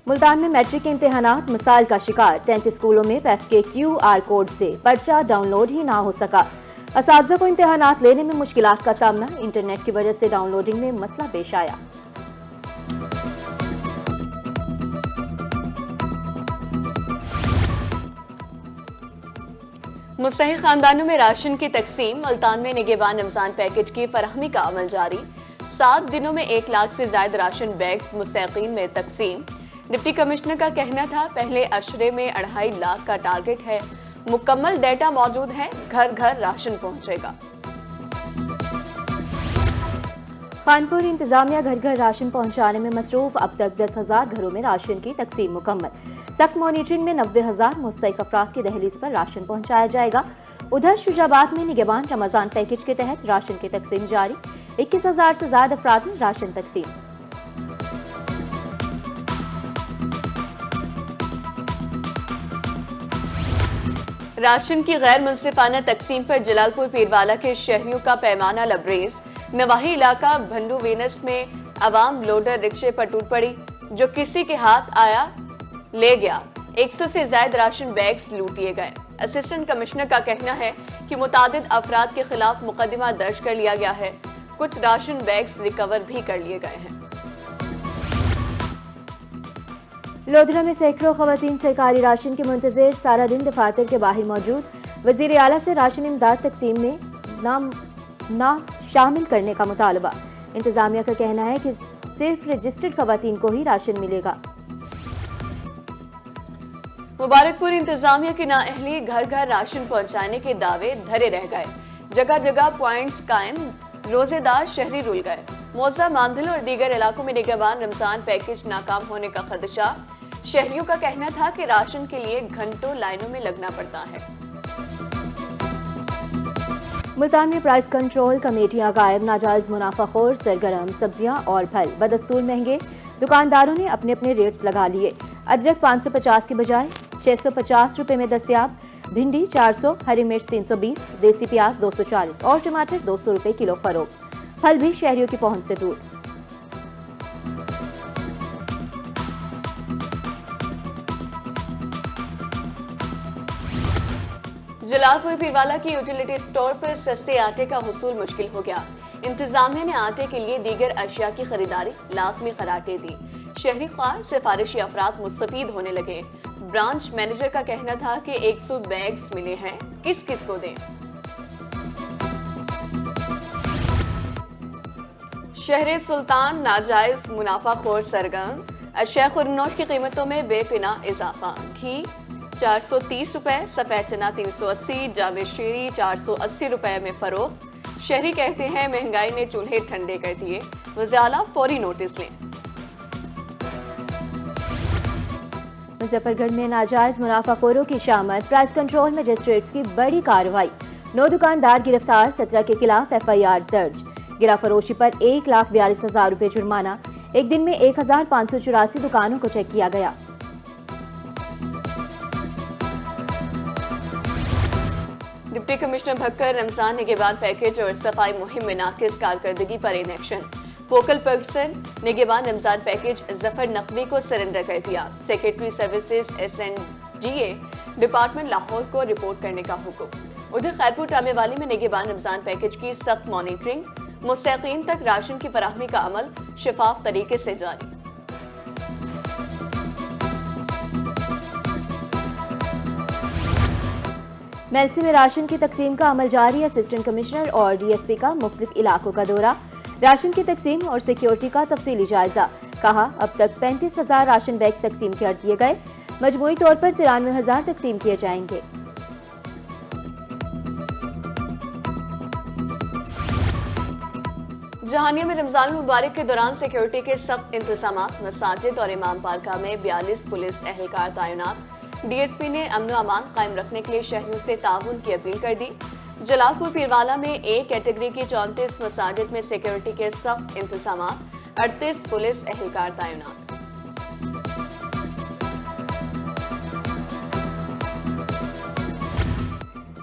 ملتان میں میٹرک کے امتحانات مسائل کا شکار، 10 اسکولوں میں پیس کے QR کوڈ سے پرچہ ڈاؤن لوڈ ہی نہ ہو سکا۔ اساتذہ کو امتحانات لینے میں مشکلات کا سامنا، انٹرنیٹ کی وجہ سے ڈاؤن لوڈنگ میں مسئلہ پیش آیا۔ مستحق خاندانوں میں راشن کی تقسیم، ملتان میں نگہبان رمضان پیکج کی فراہمی کا عمل جاری، 7 دنوں میں 1 لاکھ سے زائد راشن بیگز مستحقین میں تقسیم۔ ڈپٹی کمشنر کا کہنا تھا پہلے اشرے میں 2.5 لاکھ کا ٹارگٹ ہے، مکمل ڈیٹا موجود ہے، گھر گھر راشن پہنچے گا۔ خانپور انتظامیہ گھر گھر راشن پہنچانے میں مصروف، اب تک 10,000 گھروں میں راشن کی تقسیم مکمل۔ سخت مانیٹرنگ میں 90,000 مستحق افراد کی دہلیز پر راشن پہنچایا جائے گا۔ ادھر شجاع آباد میں نگہبان رمضان پیکج کے تحت راشن کی تقسیم جاری، 21,000 سے زائد افراد میں راشن تقسیم۔ راشن کی غیر منصفانہ تقسیم پر جلال پور پیروالا کے شہریوں کا پیمانہ لبریز، نواحی علاقہ بھنڈو وینس میں عوام لوڈر رکشے پر ٹوٹ پڑی، جو کسی کے ہاتھ آیا لے گیا، 100 سے زائد راشن بیگز لوٹ لیے گئے۔ اسسٹنٹ کمشنر کا کہنا ہے کہ متعدد افراد کے خلاف مقدمہ درج کر لیا گیا ہے، کچھ راشن بیگز ریکور بھی کر لیے گئے ہیں۔ لودھرا میں سینکڑوں خواتین سرکاری راشن کے منتظر، سارا دن دفاتر کے باہر موجود، وزیر اعلیٰ سے راشن امداد تقسیم میں نہ شامل کرنے کا مطالبہ۔ انتظامیہ کا کہنا ہے کہ صرف رجسٹرڈ خواتین کو ہی راشن ملے گا۔ مبارک پور انتظامیہ کی نااہلی، گھر گھر راشن پہنچانے کے دعوے دھرے رہ گئے، جگہ جگہ پوائنٹس قائم، روزے دار شہری رول گئے۔ موضع ماندل اور دیگر علاقوں میں نگہبان رمضان پیکج ناکام ہونے کا خدشہ، شہریوں کا کہنا تھا کہ راشن کے لیے گھنٹوں لائنوں میں لگنا پڑتا ہے۔ ملتان میں پرائس کنٹرول کمیٹیاں غائب، ناجائز منافع خور سرگرم، سبزیاں اور پھل بدستور مہنگے، دکانداروں نے اپنے اپنے ریٹس لگا لیے۔ ادرک 550 کے بجائے 650 روپے میں دستیاب، بھنڈی 400، ہری مرچ 320، دیسی پیاز 240 اور ٹماٹر 200 روپے کلو فروخت۔ پھل بھی شہریوں کی پہنچ سے دور۔ جلال پور پیروالا کی یوٹیلیٹی اسٹور پر سستے آٹے کا حصول مشکل ہو گیا، انتظامیہ نے آٹے کے لیے دیگر اشیاء کی خریداری لازمی قرار دے دی، شہری خوار سفارشی افراد مستفید ہونے لگے۔ برانچ مینیجر کا کہنا تھا کہ 100 بیگز ملے ہیں، کس کس کو دیں۔ شہر سلطان ناجائز منافع خور سرگرم، اشیاء خوردنوش کی قیمتوں میں بے پناہ اضافہ، گھی 430 روپے، سفید چنا 380، جاوید شیری 480 روپے میں فروخت۔ شہری کہتے ہیں مہنگائی نے چولہے ٹھنڈے کر دیے، وزیر اعلیٰ فوری نوٹس لیں۔ مظفر گڑھ میں ناجائز منافع خوروں کی شامت، پرائس کنٹرول مجسٹریٹس کی بڑی کارروائی، 9 دکاندار گرفتار، 17 کے خلاف FIR درج، گرا فروشی پر 1,42,000 روپے جرمانہ، ایک دن میں 1,584 دکانوں کو چیک کیا گیا۔ ڈپٹی کمشنر بھکر رمضان نگہبان پیکج اور صفائی مہم میں ناقص کارکردگی پر in action, focal person Nigehban Ramzan package Zafar Naqvi کو سرنڈر کر دیا، secretary services SNGA department Lahore کو رپورٹ کرنے کا حکم۔ ادھر خیرپور ٹامے والی میں نگہبان رمضان پیکج کی سخت مانیٹرنگ، مستحقین تک راشن کی فراہمی کا عمل شفاف طریقے سے جاری۔ میلسی میں راشن کی تقسیم کا عمل جاری، اسسٹنٹ کمشنر اور DSP کا مختلف علاقوں کا دورہ، راشن کی تقسیم اور سیکیورٹی کا تفصیلی جائزہ، کہا اب تک 35,000 راشن بیگ تقسیم کر دیے گئے، مجموعی طور پر 93,000 تقسیم کیے جائیں گے۔ جہانگیر میں رمضان المبارک کے دوران سیکیورٹی کے سخت انتظامات، مساجد اور امام پارکہ میں 42 پولیس اہلکار تعینات، DSP نے امن و امان قائم رکھنے کے لیے شہریوں سے تعاون کی اپیل کر دی۔ جلال پور پیروالا میں A کیٹیگری کی 34 مساجد میں سیکیورٹی کے سخت انتظامات، 38 پولیس اہلکار تعینات۔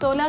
16